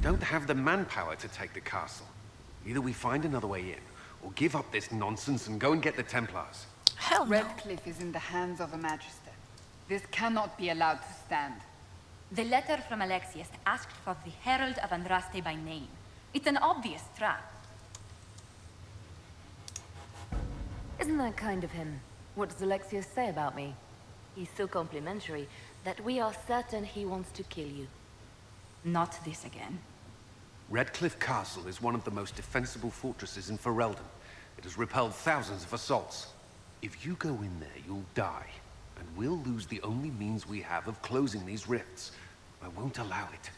We don't have the manpower to take the castle. Either we find another way in, or give up this nonsense and go and get the Templars. Hell no. Redcliffe is in the hands of a Magister. This cannot be allowed to stand. The letter from Alexius asked for the Herald of Andraste by name. It's an obvious trap. Isn't that kind of him? What does Alexius say about me? He's so complimentary that we are certain he wants to kill you. Not this again. Redcliffe Castle is one of the most defensible fortresses in Ferelden. It has repelled thousands of assaults. If you go in there, you'll die. And we'll lose the only means we have of closing these rifts. I won't allow it.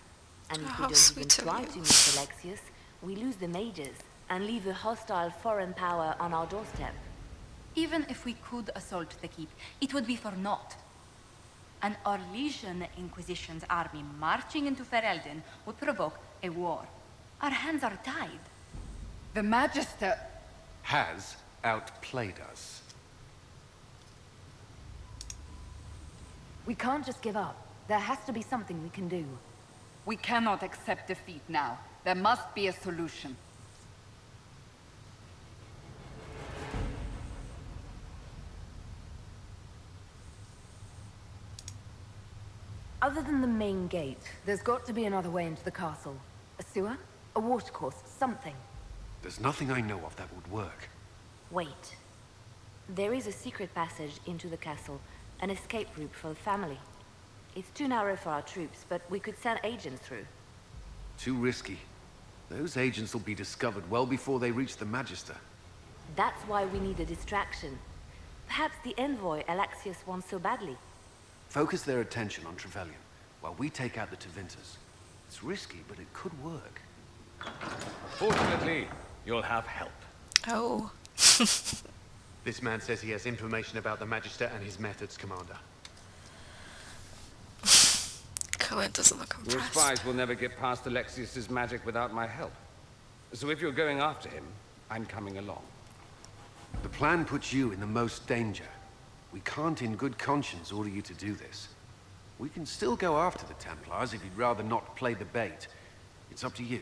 And if How we don't even sweet of try you. to meet Alexius, we lose the mages and leave a hostile foreign power on our doorstep. Even if we could assault the keep, it would be for naught. An Orlesian Inquisition's army marching into Ferelden would provoke a war. Our hands are tied. The Magister... Has outplayed us. We can't just give up. There has to be something we can do. We cannot accept defeat now. There must be a solution. Other than the main gate, there's got to be another way into the castle. A sewer? A watercourse? Something. There's nothing I know of that would work. Wait. There is a secret passage into the castle, an escape route for the family. It's too narrow for our troops, but we could send agents through. Too risky. Those agents will be discovered well before they reach the Magister. That's why we need a distraction. Perhaps the envoy Alexius wants so badly. Focus their attention on Trevelyan, while we take out the Tevinters. It's risky, but it could work. Fortunately, you'll have help. Oh. This man says he has information about the Magister and his methods, Commander. Cohen doesn't look Your impressed. spies will never get past Alexius's magic without my help. So if you're going after him, I'm coming along. The plan puts you in the most danger. We can't in good conscience order you to do this. We can still go after the Templars if you'd rather not play the bait. It's up to you.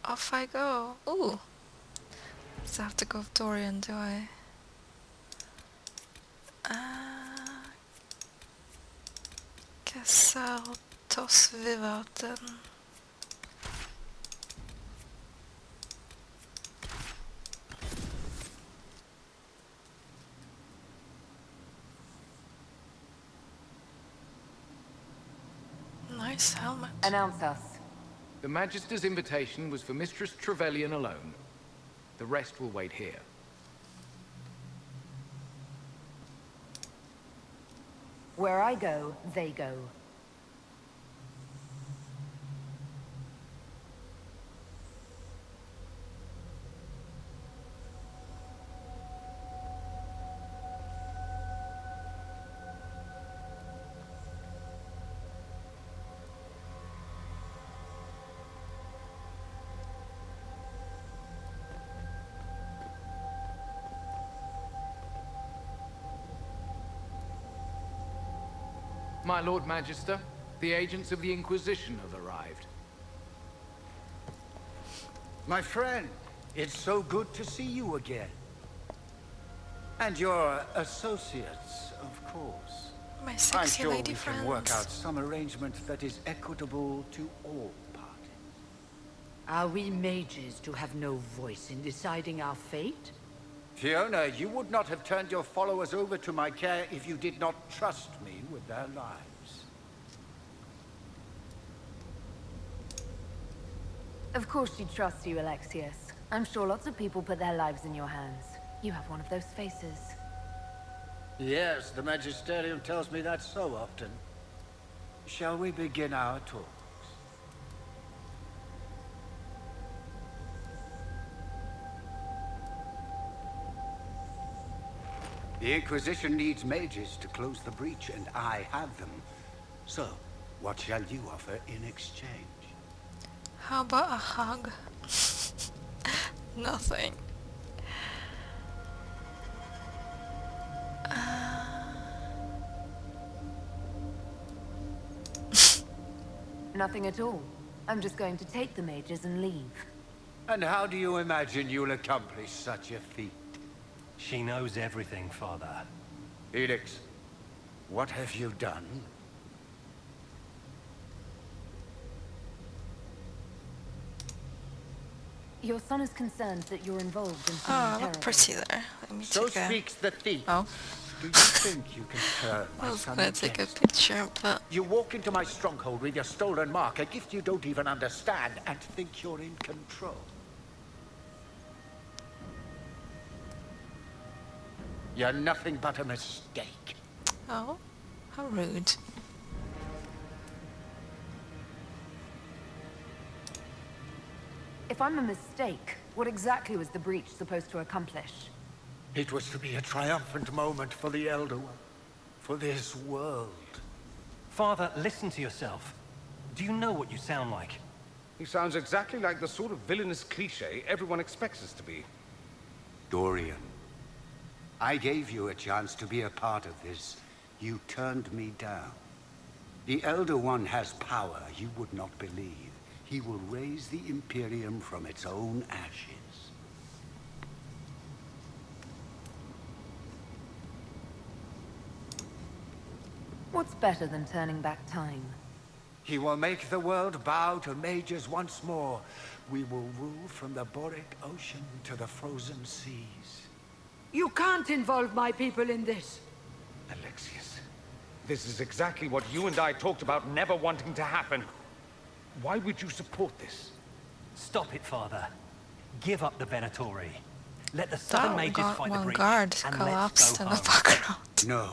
Off I go. Ooh. So I have to go with Dorian, do I? Guess I'll toss Viv out then. Nice helmet. Announce us. The Magister's invitation was for Mistress Trevelyan alone. The rest will wait here. Where I go, they go. My Lord Magister, the agents of the Inquisition have arrived. My friend, it's so good to see you again. And your associates, of course. My I'm sexy sure lady we friends. can work out some arrangement that is equitable to all parties. Are we mages to have no voice in deciding our fate? Fiona, you would not have turned your followers over to my care if you did not trust me with their lives. Of course she trusts you, Alexius. I'm sure lots of people put their lives in your hands. You have one of those faces. Yes, the Magisterium tells me that so often. Shall we begin our talks? The Inquisition needs mages to close the breach, and I have them. So, What shall you offer in exchange? How about a hug? Nothing. Nothing at all. I'm just going to take the mages and leave. And how do you imagine you'll accomplish such a feat? She knows everything, Father. Felix, what have you done? Your son is concerned that you're involved in Oh, something look terrible. pretty there. Let me So take a... speaks the thief. Oh, Do you think you can turn I my was son gonna take a against? picture, but... You walk into my stronghold with your stolen mark, a gift you don't even understand, and think you're in control. You're nothing but a mistake. Oh, how rude. If I'm a mistake, what exactly was the breach supposed to accomplish? It was to be a triumphant moment for the Elder One, for this world. Father, listen to yourself. Do you know what you sound like? He sounds exactly like the sort of villainous cliché everyone expects us to be. Dorian, I gave you a chance to be a part of this. You turned me down. The Elder One has power you would not believe. He will raise the Imperium from its own ashes. What's better than turning back time? He will make the world bow to mages once more. We will rule from the Boric Ocean to the frozen seas. You can't involve my people in this. Alexius, this is exactly what you and I talked about never wanting to happen. Why would you support this? Stop it, Father. Give up the Venatori. Let the Southern That Mages fight the one breach, guard and collapsed let's go in the home. background. No,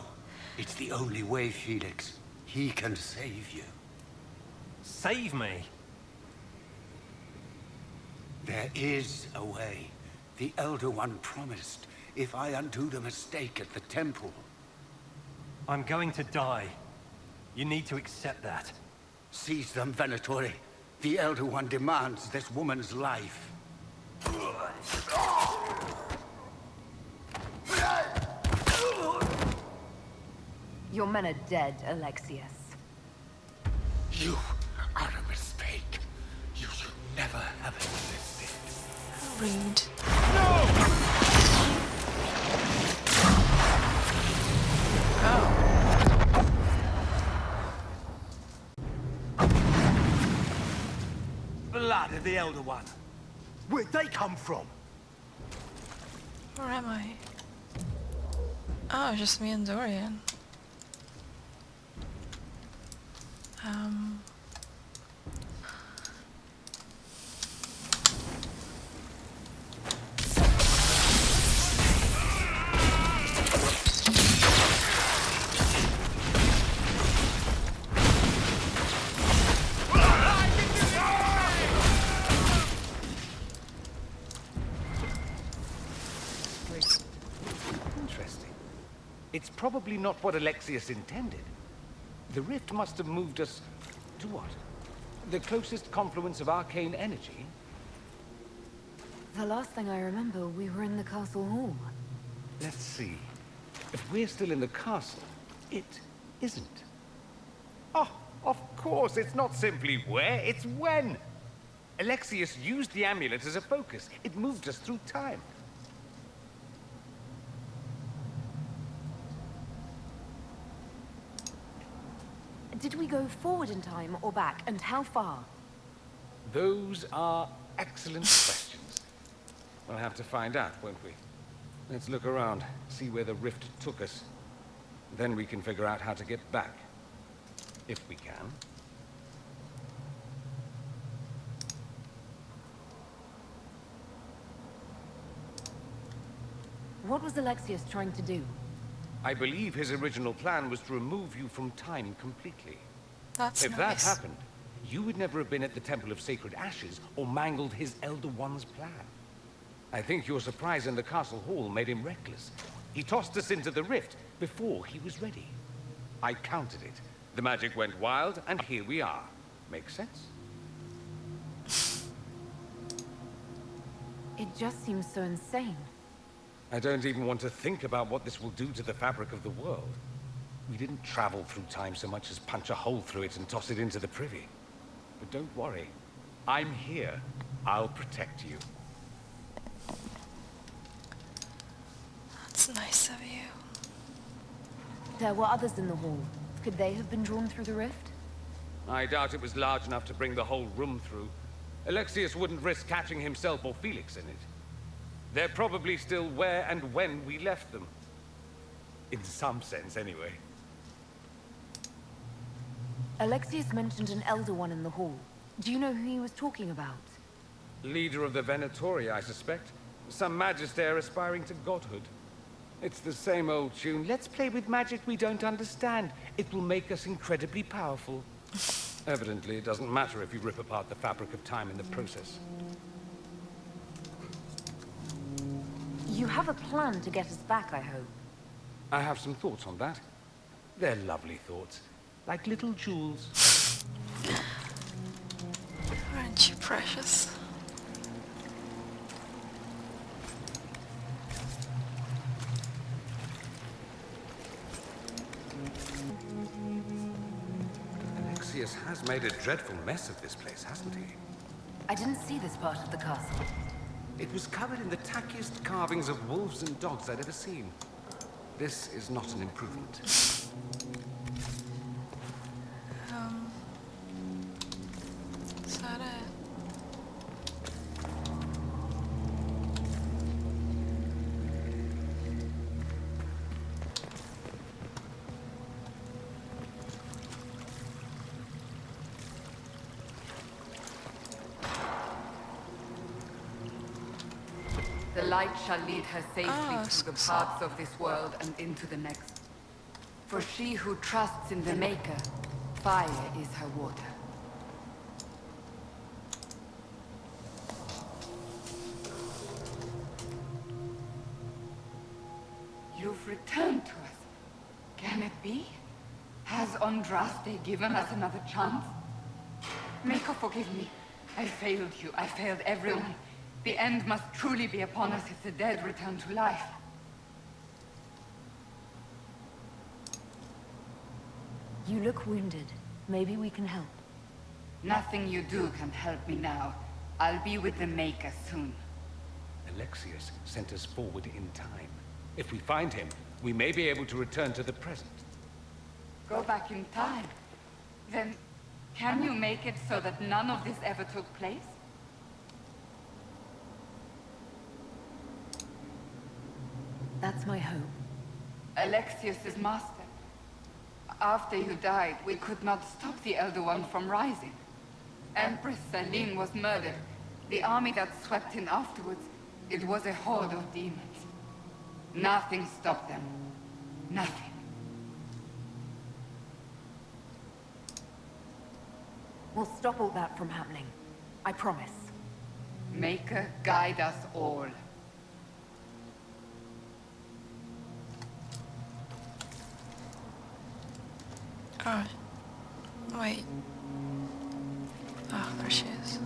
it's the only way, Felix. He can save you. Save me. There is a way. The Elder One promised, if I undo the mistake at the temple. I'm going to die. You need to accept that. Seize them, Venatori. The Elder One demands this woman's life. Your men are dead, Alexius. You are a mistake. You should never have existed. Rude. Blood of the Elder One. Where'd they come from? Where am I? Oh, just me and Dorian. Interesting. It's probably not what Alexius intended. The rift must have moved us to what? The closest confluence of arcane energy? The last thing I remember, we were in the castle hall. Let's see. If we're still in the castle, it isn't. Oh, of course, it's not simply where, it's when. Alexius used the amulet as a focus. It moved us through time. Did we go forward in time or back, and how far? Those are excellent questions. We'll have to find out, won't we? Let's look around, see where the rift took us. Then we can figure out how to get back. If we can. What was Alexius trying to do? I believe his original plan was to remove you from time completely. That's If nice. that happened, you would never have been at the Temple of Sacred Ashes or mangled his Elder One's plan. I think your surprise in the castle hall made him reckless. He tossed us into the rift before he was ready. I countered it, The magic went wild, and here we are. Makes sense? It just seems so insane. I don't even want to think about what this will do to the fabric of the world. We didn't travel through time so much as punch a hole through it and toss it into the privy. But don't worry. I'm here. I'll protect you. That's nice of you. There were others in the hall. Could they have been drawn through the rift? I doubt it was large enough to bring the whole room through. Alexius wouldn't risk catching himself or Felix in it. They're probably still where and when we left them. In some sense, anyway. Alexius mentioned an Elder One in the hall. Do you know who he was talking about? Leader of the Venatori, I suspect. Some magister aspiring to godhood. It's the same old tune. Let's play with magic we don't understand. It will make us incredibly powerful. Evidently, it doesn't matter if you rip apart the fabric of time in the process. You have a plan to get us back, I hope. I have some thoughts on that. They're lovely thoughts. Like little jewels. Aren't you precious? Alexius has made a dreadful mess of this place, hasn't he? I didn't see this part of the castle. It was covered in the tackiest carvings of wolves and dogs I'd ever seen. This is not an improvement. Is that it? The light shall lead her safely Oh, through the paths of this world and into the next. For she who trusts in the Maker, fire is her water. You've returned to us. Can it be? Has Andraste given us another chance? Maker, forgive me. I failed you. I failed everyone. The end must truly be upon us if the dead return to life. You look wounded. Maybe we can help. Nothing you do can help me now. I'll be with the Maker soon. Alexius sent us forward in time. If we find him, we may be able to return to the present. Go back in time. Then, can you make it so that none of this ever took place? That's my hope. Alexius is master. After you died, we could not stop the Elder One from rising. Empress Celine was murdered. The army that swept in afterwards, it was a horde of demons. Nothing stopped them. Nothing. We'll stop all that from happening. I promise. Maker, guide us all. Oh. Wait. Oh, there she is.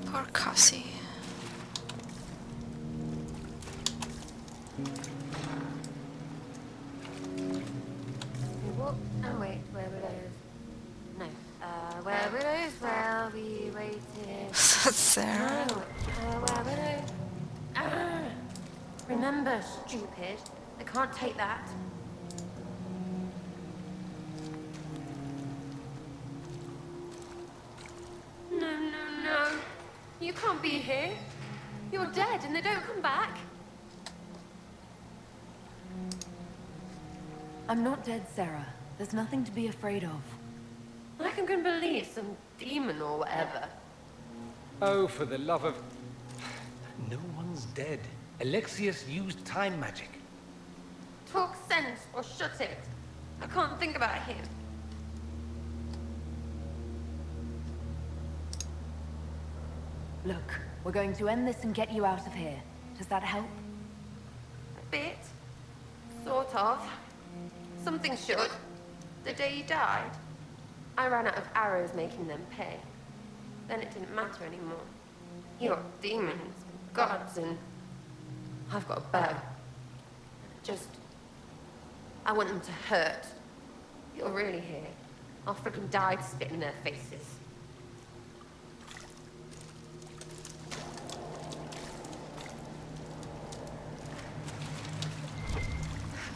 Poor Cassie. What? Oh wait, where were those? No. Where were those? Well, we waited. Sarah. No. Where were those? Ah! Remember, stupid. I can't take that. No. You can't be here. You're dead and they don't come back. I'm not dead, Sarah. There's nothing to be afraid of. Like I'm gonna believe some demon or whatever. Oh, for the love of... No one's dead. Alexius used time magic. Talk sense or shut it. I can't think about him. Look, we're going to end this and get you out of here. Does that help? A bit. Sort of. Something should. The day you died? I ran out of arrows making them pay. Then it didn't matter anymore. You got demons, gods, and I've got a bow. I want them to hurt. You're really here. I'll freaking die to spit in their faces.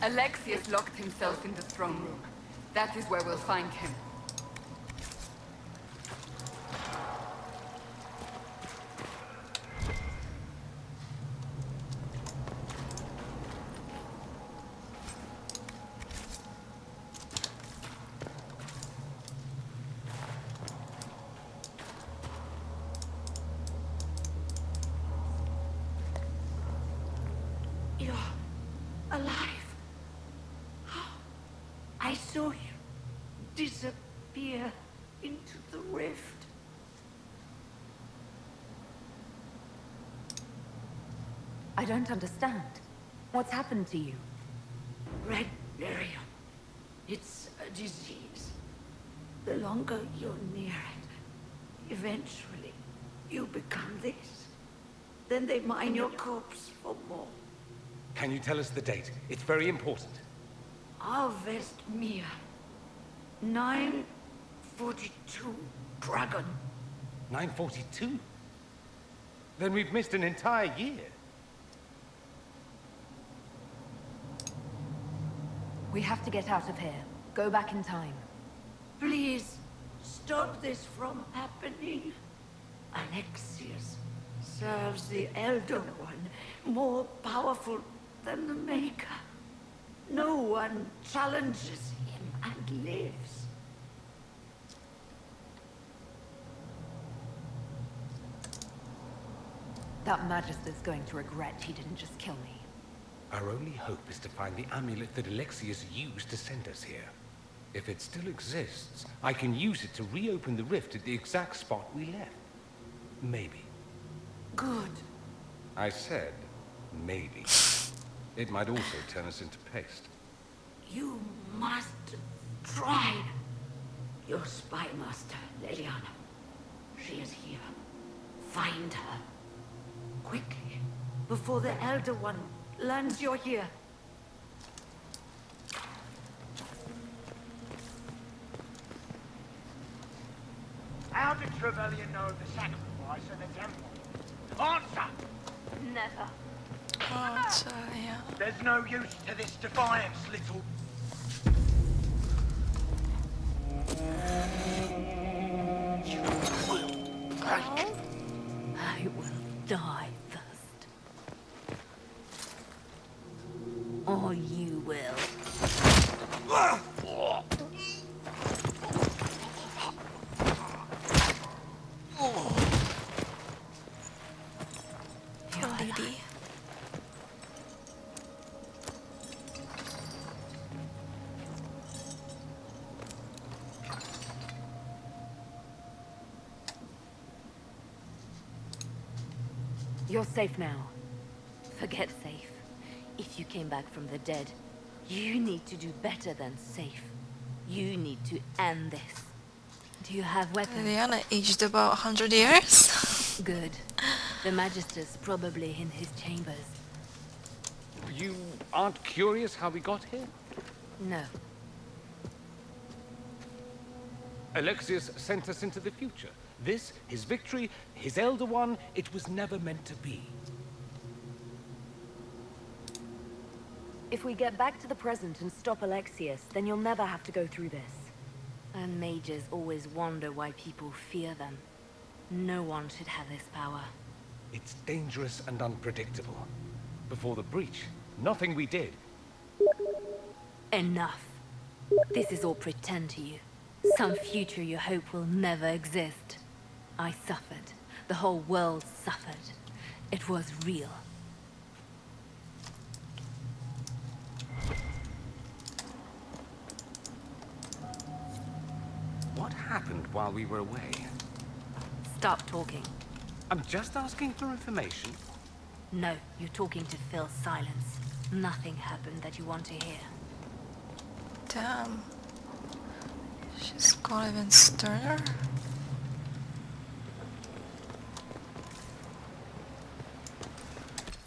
Alexius locked himself in the throne room. That is where we'll find him. You're alive. I saw you disappear into the rift. I don't understand. What's happened to you? Red Lyrium. It's a disease. The longer you're near it, eventually you become this. Then they mine your corpse for more. Can you tell us the date? It's very important. Harvest Mia. 942 Dragon. 942? Then we've missed an entire year. We have to get out of here. Go back in time. Please, stop this from happening. Alexius serves the Elder One, more powerful than the Maker. No one challenges him and lives. That Magister's going to regret he didn't just kill me. Our only hope is to find the amulet that Alexius used to send us here. If it still exists, I can use it to reopen the rift at the exact spot we left. Maybe. Good. I said, maybe. It might also turn us into paste. You must try. Your spy master, Leliana. She is here. Find her. Quickly, before the Elder One learns you're here. How did Trevelyan know of the sacrifice and the temple? Answer! Never. Yeah. There's no use to this defiance, little... You will break. I will die first. Or you will. Your lady. You're safe now. Forget safe. If you came back from the dead, you need to do better than safe. You need to end this. Do you have weapons? Leliana aged about 100 years. Good. The Magister's probably in his chambers. You aren't curious how we got here? No. Alexius sent us into the future. This, his victory, his Elder One, it was never meant to be. If we get back to the present and stop Alexius, then you'll never have to go through this. And mages always wonder why people fear them. No one should have this power. It's dangerous and unpredictable. Before the breach, nothing we did. Enough. This is all pretend to you. Some future you hope will never exist. I suffered. The whole world suffered. It was real. What happened while we were away? Stop talking. I'm just asking for information. No, you're talking to fill silence. Nothing happened that you want to hear. Damn. She's gone even sterner.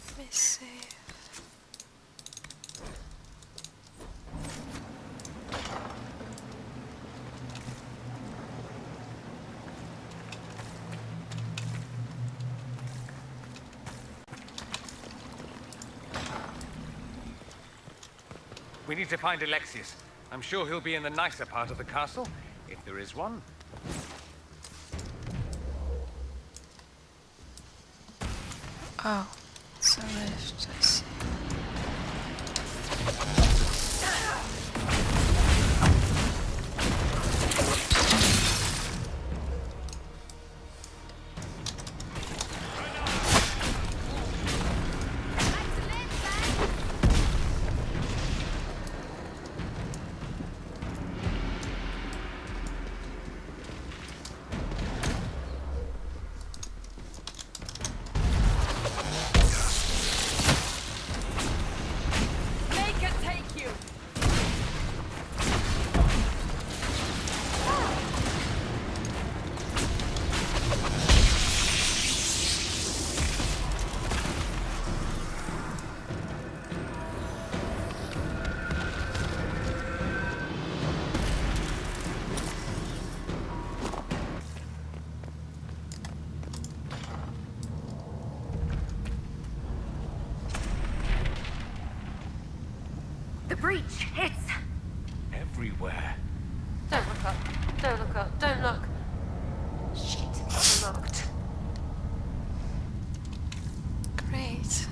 Let me see. We need to find Alexius. I'm sure he'll be in the nicer part of the castle, if there is one. Oh, it's a lift, I see. The breach! It's... Everywhere. Don't look up. Don't look up. Don't look. Shit, it's locked. Great.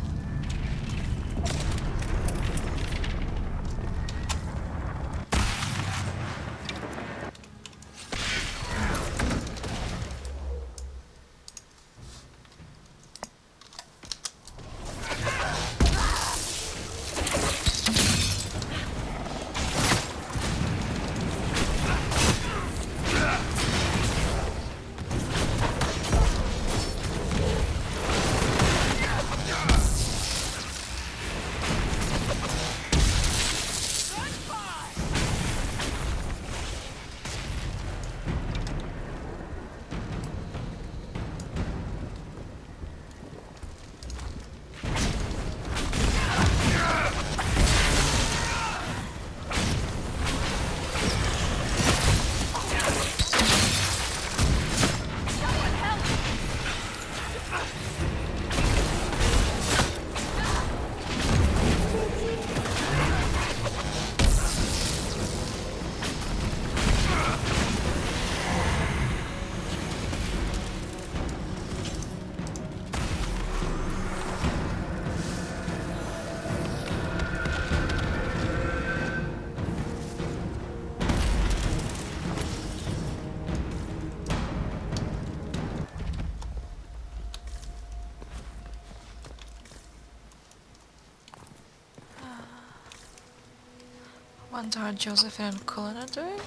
Wonder how Josephine and Cullen are doing?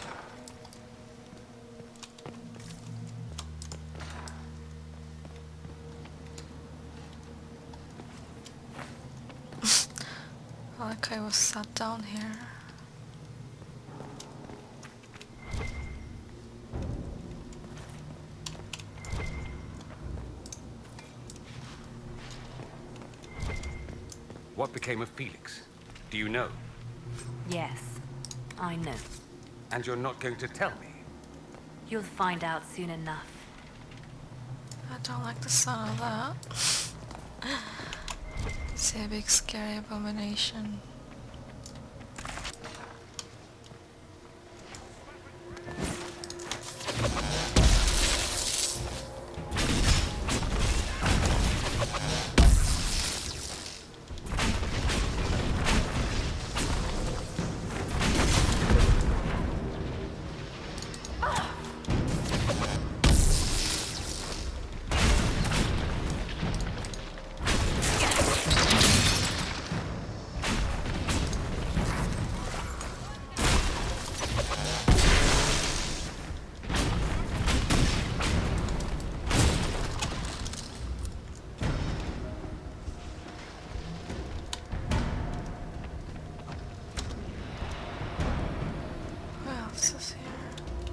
Like I was sat down here. What became of Felix? Do you know? Yes, I know. And you're not going to tell me? You'll find out soon enough. I don't like the sound of that. It's a big scary abomination. What else is here?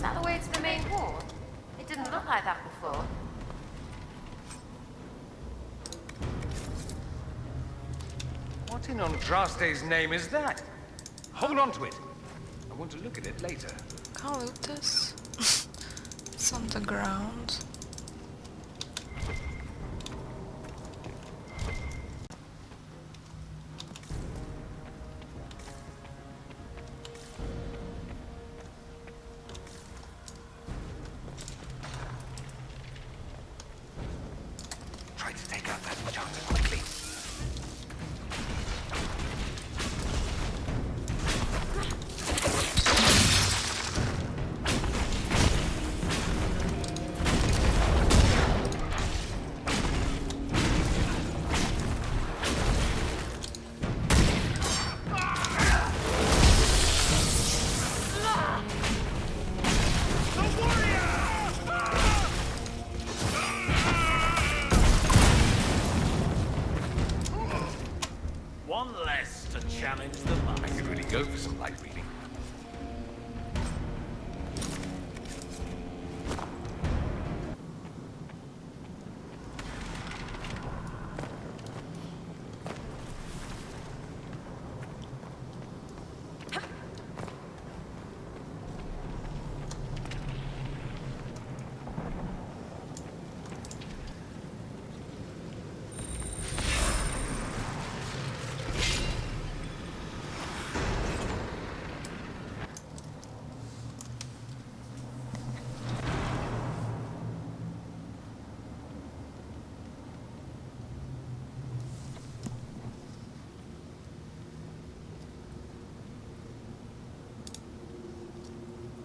that the way to the main hall? It didn't look like that before. What in Andraste's name is that? Hold on to it. I want to look at it later. Can't loot this. It's on the ground. Try to take out that enchanter quickly. One less to challenge the master. I could really go for some light reading.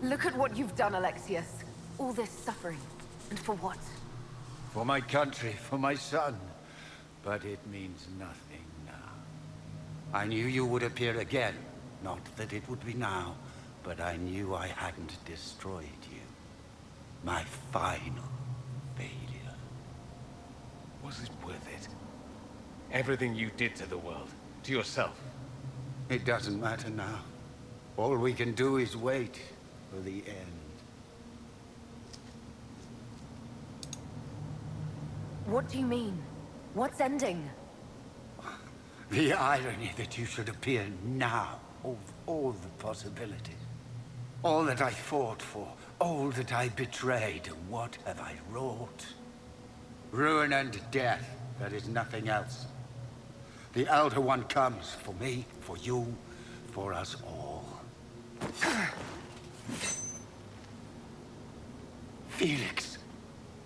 Look at what you've done, Alexius. All this suffering. And for what? For my country, for my son. But it means nothing now. I knew you would appear again. Not that it would be now, but I knew I hadn't destroyed you. My final failure. Was it worth it? Everything you did to the world, to yourself. It doesn't matter now. All we can do is wait for the end. What do you mean? What's ending? The irony that you should appear now of all the possibilities. All that I fought for, all that I betrayed, what have I wrought? Ruin and death, there is nothing else. The Elder One comes for me, for you, for us all. Felix.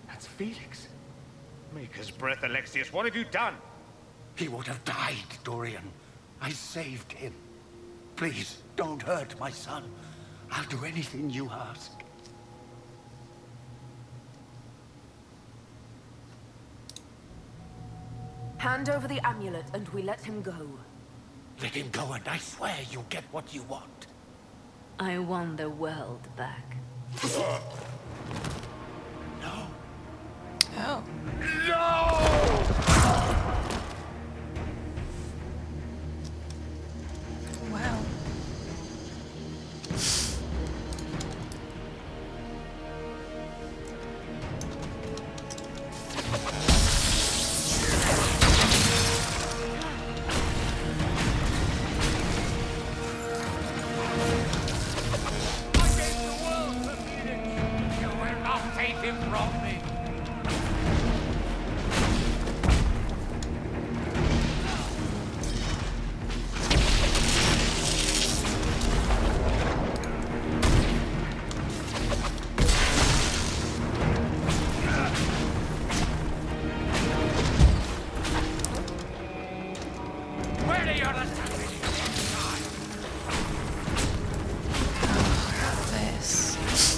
That's Felix. Maker's breath, Alexius. What have you done? He would have died, Dorian. I saved him. Please, don't hurt my son. I'll do anything you ask. Hand over the amulet and we let him go. Let him go and I swear you'll get what you want. I won the world back. No. Oh. Wow. This.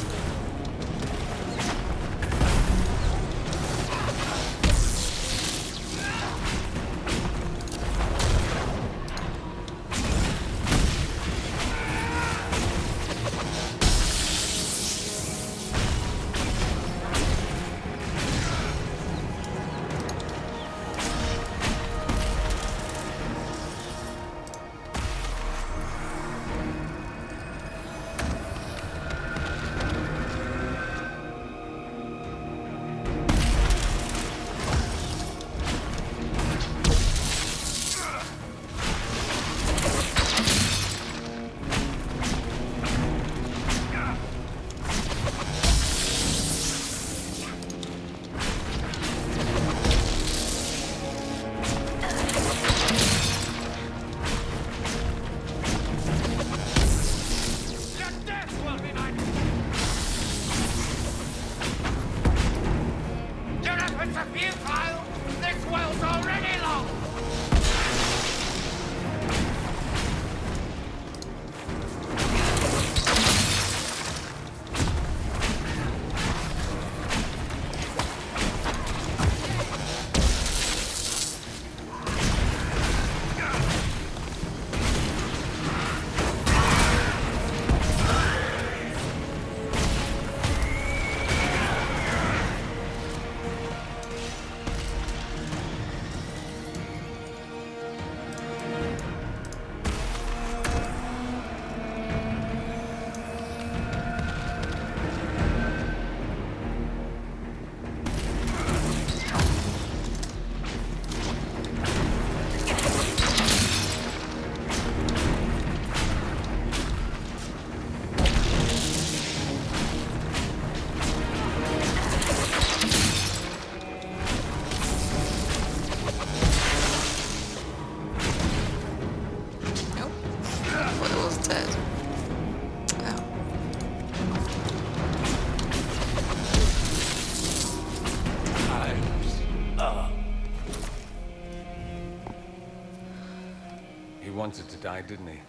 wanted to die, didn't he?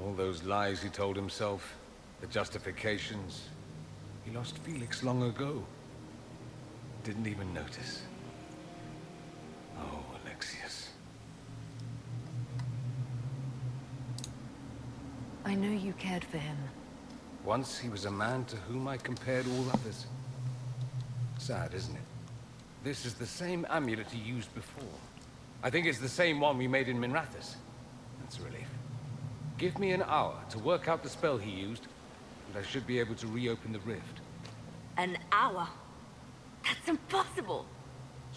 All those lies he told himself, the justifications. He lost Felix long ago. Didn't even notice. Oh, Alexius. I know you cared for him. Once he was a man to whom I compared all others. Sad, isn't it? This is the same amulet he used before. I think it's the same one we made in Minrathous. That's a relief. Give me an hour to work out the spell he used, and I should be able to reopen the rift. An hour? That's impossible!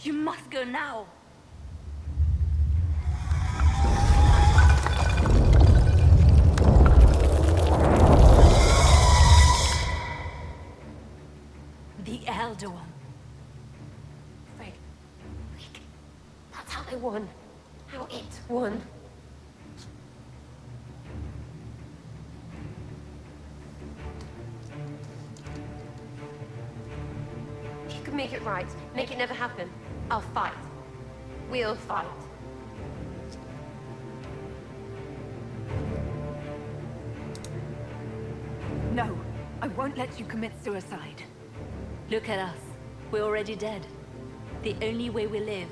You must go now! The Elder One. Fred, that's how they won. How it won. If you could make it right, make it never happen, I'll fight. We'll fight. No, I won't let you commit suicide. Look at us. We're already dead. The only way we live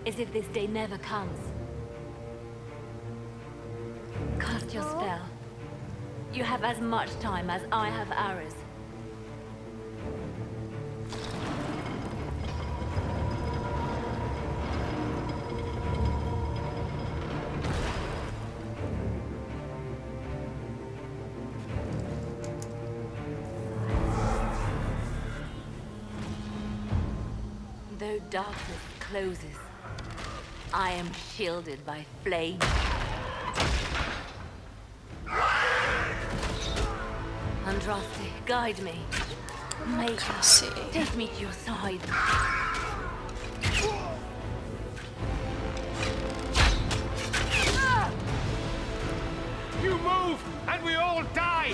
is if this day never comes. Cast your spell. You have as much time as I have hours. Though darkness closes, I am shielded by flame. Andraste, guide me. Make us take me to your side. You move, and we all die!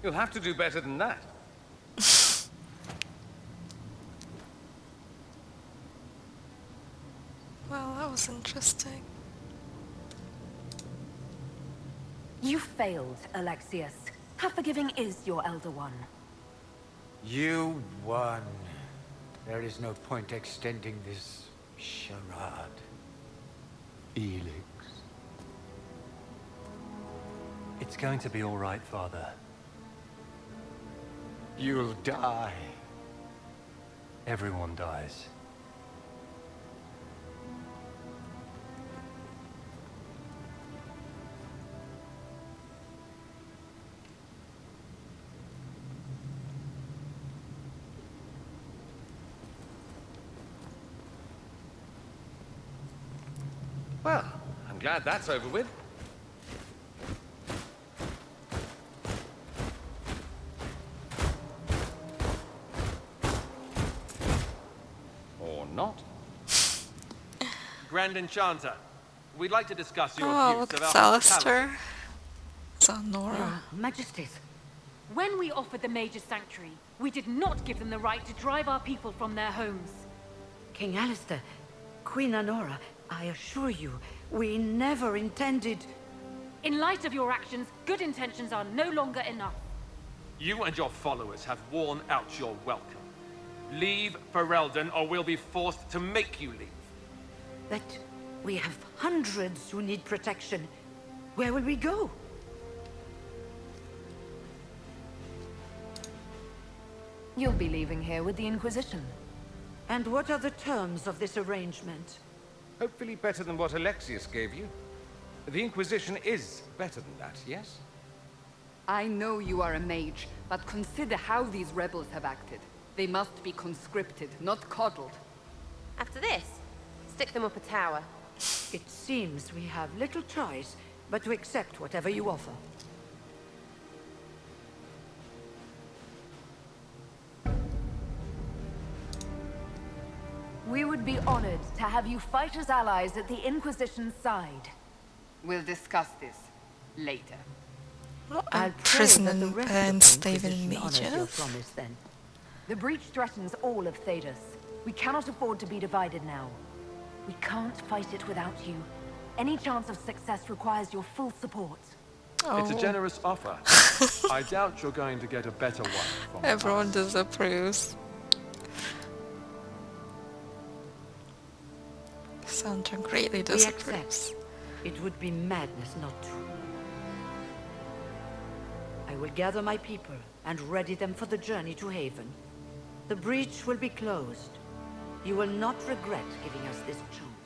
You'll have to do better than that. Well, that was interesting. You failed, Alexius. How forgiving is your Elder One? You won. There is no point extending this charade. Felix. It's going to be all right, Father. You'll die. Everyone dies. Well, I'm glad that's over with. Or not. Grand Enchanter, we'd like to discuss your Oh, abuse look of at our hospitality. Alistair. It's on Nora. Majesties, when we offered the Mage's Sanctuary, we did not give them the right to drive our people from their homes. King Alistair, Queen Anora, I assure you, we never intended... In light of your actions, good intentions are no longer enough. You and your followers have worn out your welcome. Leave Ferelden, or we'll be forced to make you leave. But we have hundreds who need protection. Where will we go? You'll be leaving here with the Inquisition. And what are the terms of this arrangement? Hopefully better than what Alexius gave you. The Inquisition is better than that, yes? I know you are a mage, but consider how these rebels have acted. They must be conscripted, not coddled. After this, stick them up a tower. It seems we have little choice but to accept whatever you offer. We would be honored to have you fight as allies at the Inquisition's side. We'll discuss this later. I'll Prison and Steven Mages. Then. The breach threatens all of Thedas. We cannot afford to be divided now. We can't fight it without you. Any chance of success requires your full support. It's a generous offer. I doubt you're going to get a better one from Everyone disapproves. Sandra greatly We disapproves. accept. It would be madness not to. I will gather my people and ready them for the journey to Haven. The breach will be closed. You will not regret giving us this chance.